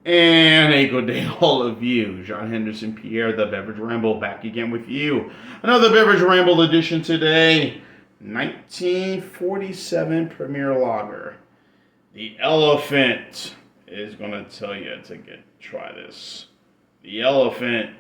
And a good day to all of you. John Henderson Pierre, the Beverage Ramble, back again with you. Another Beverage Ramble edition today. 1947 Premier Lager. The Elephant is going to tell you to try this. The Elephant.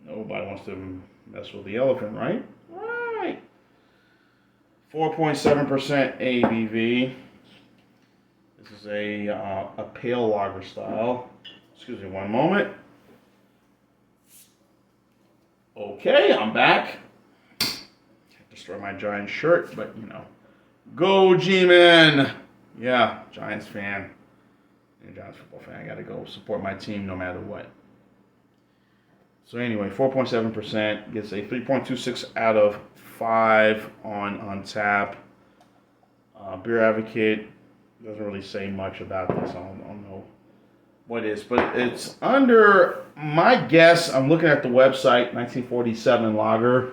Nobody wants to mess with the Elephant, right? Right. 4.7% ABV. This is a pale lager style. Excuse me one moment. Okay, I'm back. Can't destroy my Giants shirt, but you know. Go G-Men! Yeah, Giants fan. And Giants football fan. I gotta go support my team no matter what. So anyway, 4.7% gets a 3.26 out of 5 on tap. Beer Advocate doesn't really say much about this. I don't know what it is, but it's under my guess. I'm looking at the website, 1947 lager.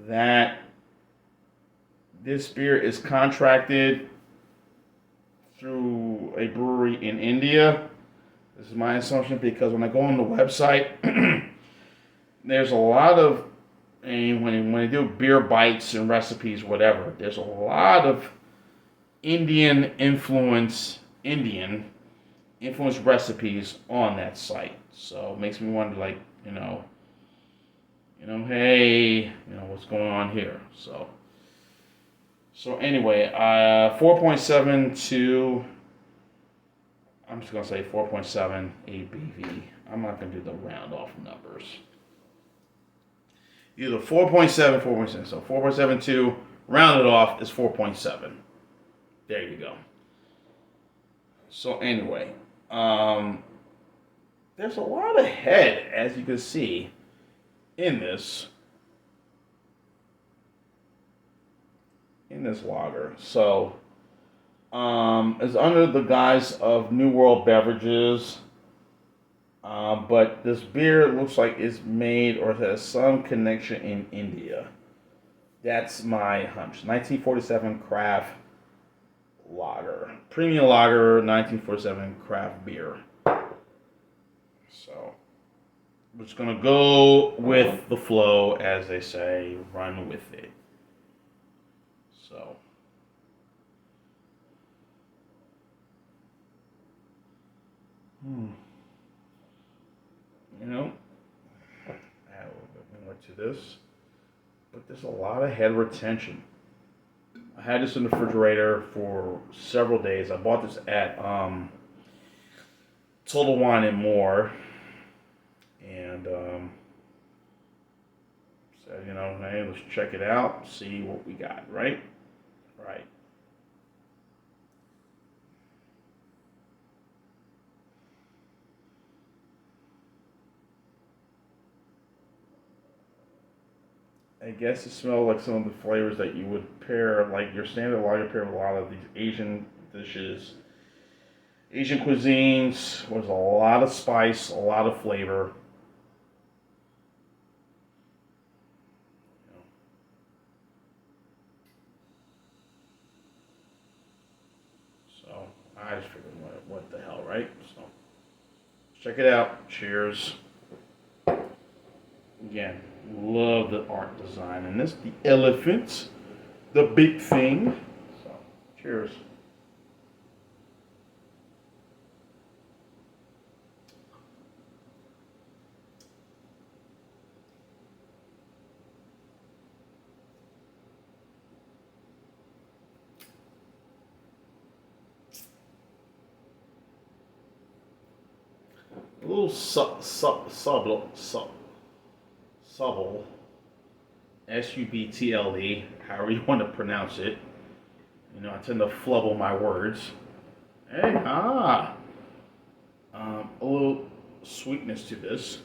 That this beer is contracted through a brewery in India. This is my assumption because when I go on the website, there's a lot of, and when they do beer bites and recipes, whatever, there's a lot of Indian influence recipes on that site. So it makes me wonder, like, hey, what's going on here? So anyway, 4.72. I'm just gonna say 4.7 ABV. I'm not gonna do the round off numbers. Either 4.7, 4.7. So 4.72 rounded off is 4.7. There you go. So anyway, there's a lot of head, as you can see, in this lager. So it's under the guise of New World Beverages. But this beer looks like it's made or has some connection in India. That's my hunch. 1947 craft lager. Premium lager, 1947 craft beer. So, we're just going to go with the flow, as they say. Run with it. So. Add a little bit more to this. But there's a lot of head retention. I had this in the refrigerator for several days. I bought this at Total Wine and More. And said, hey, let's check it out, see what we got, right? Right. I guess it smells like some of the flavors that you would pair, like your standard lager pair with a lot of these Asian dishes. Asian cuisines was a lot of spice, a lot of flavor. So I just figured, what the hell, right? So check it out. Cheers. Again, love the art design in this. The elephant, the big thing. So, cheers. A little subtle, S-U-B-T-L-E, however you want to pronounce it. I tend to flubble my words. Hey, a little sweetness to this.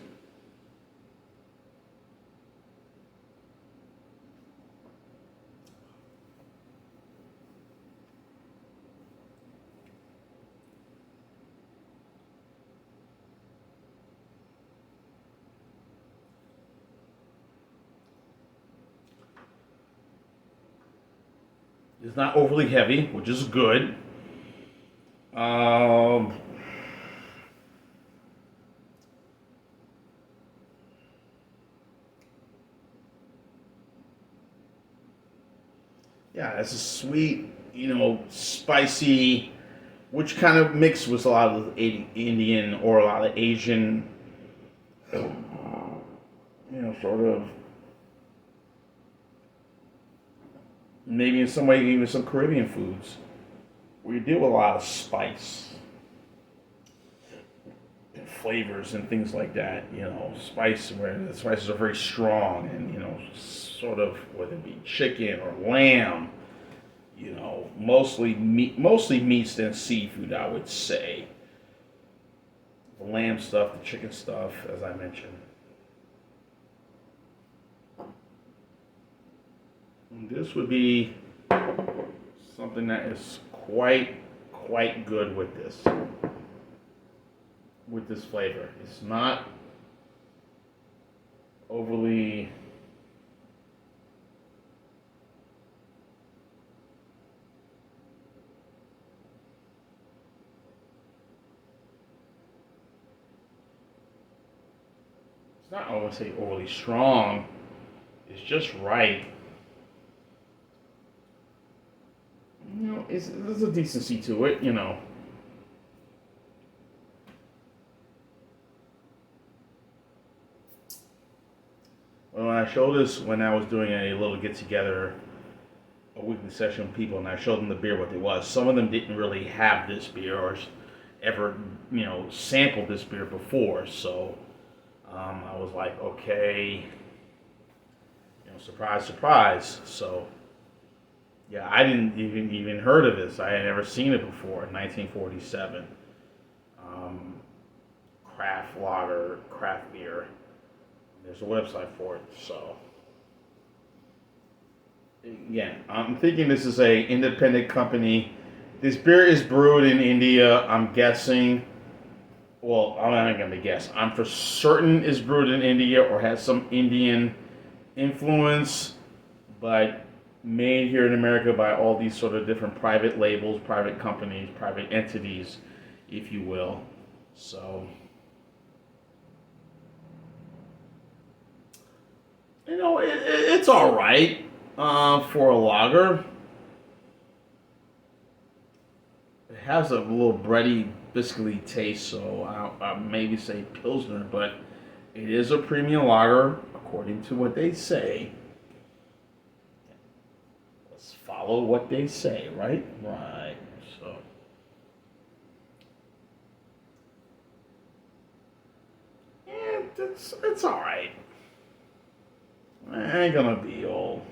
It's not overly heavy, which is good. Um, yeah, it's a sweet, spicy, which kind of mixed with a lot of Indian or a lot of Asian, sort of, maybe in some way even some Caribbean foods, where you deal with a lot of spice and flavors and things like that. Spice where the spices are very strong and sort of whether it be chicken or lamb. Mostly meats than seafood, I would say. The lamb stuff, the chicken stuff, as I mentioned. And this would be something that is quite good with this flavor. It's not overly it's not, I wouldn't say overly strong. It's just right. There's a decency to it. Well, when I showed this when I was doing a little get together, a weekly session with people, and I showed them the beer what it was. Some of them didn't really have this beer or ever, sampled this beer before. So I was like, okay, surprise, surprise. So yeah, I didn't even heard of this. I had never seen it before. 1947, craft lager, craft beer. There's a website for it. So again, I'm thinking this is a independent company. This beer is brewed in India. I'm guessing. Well, I'm not gonna guess. I'm for certain is brewed in India or has some Indian influence, but made here in America by all these sort of different private labels, private companies, private entities, if you will. So, it's all right for a lager. It has a little bready, biscuity taste, so I'll maybe say Pilsner, but it is a premium lager, according to what they say. Let's follow what they say, right? Right. So, yeah, it's all right. I ain't gonna be all,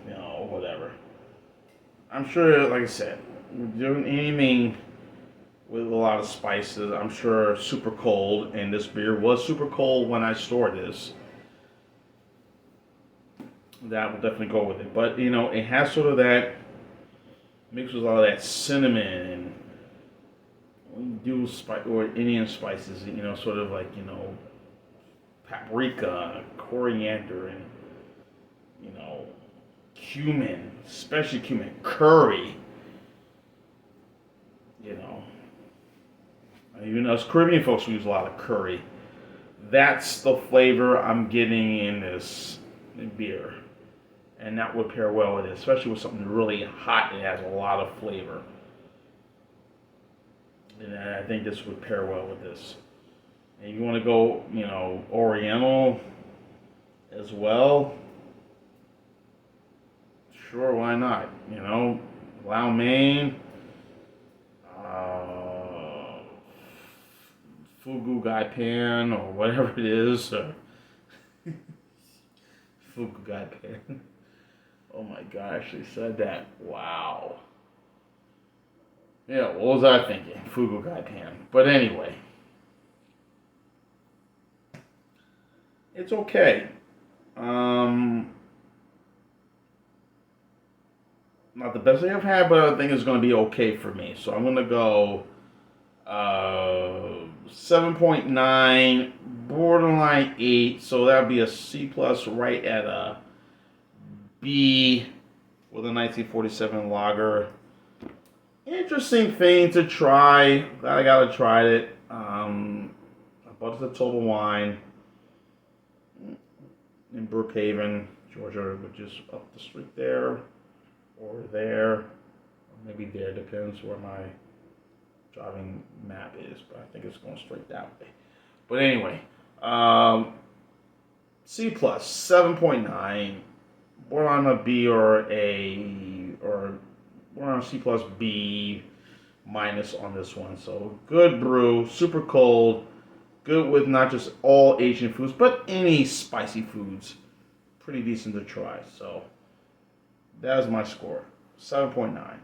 whatever. I'm sure, like I said, doing anything with a lot of spices, I'm sure super cold, and this beer was super cold when I stored this. That will definitely go with it. But, it has sort of that, mixed with all that cinnamon and when you do or Indian spices, sort of like, paprika, coriander, and, cumin, especially cumin, curry, Even us Caribbean folks, we use a lot of curry. That's the flavor I'm getting in this beer. And that would pair well with it, especially with something really hot. It has a lot of flavor. And I think this would pair well with this. And if you want to go, Oriental as well, sure, why not? Lau Mein, Fugu Gai Pan, or whatever it is. Fugu Gai Pan. Oh my God, I actually said that. Wow. Yeah, what was I thinking? Fugu Gai Pan. But anyway. It's okay. Not the best thing I've had, but I think it's going to be okay for me. So I'm going to go 7.9, borderline 8. So that would be a C plus right at a B with a 1947 lager. Interesting thing to try. Glad I got to try it. I bought the Total Wine in Brookhaven, Georgia, which is up the street there, or there, or maybe there. Depends where my driving map is, but I think it's going straight that way. But anyway, C plus 7.9. Born on a B or born on a C plus B minus on this one. So good brew, super cold, good with not just all Asian foods, but any spicy foods. Pretty decent to try. So that is my score, 7.9.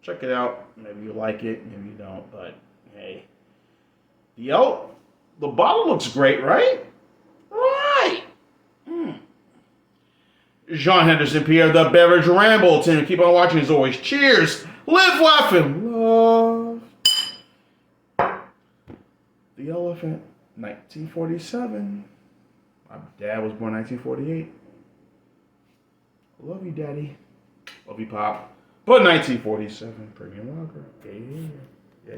Check it out. Maybe you like it, maybe you don't, but hey. The bottle looks great, right? Right. John Henderson Pierre, the Beverage Ramble. Tim, keep on watching as always. Cheers. Live, laugh, and love. The Elephant, 1947. My dad was born 1948. Love you, Daddy. Love you, Pop. But 1947, premium lager. Yeah.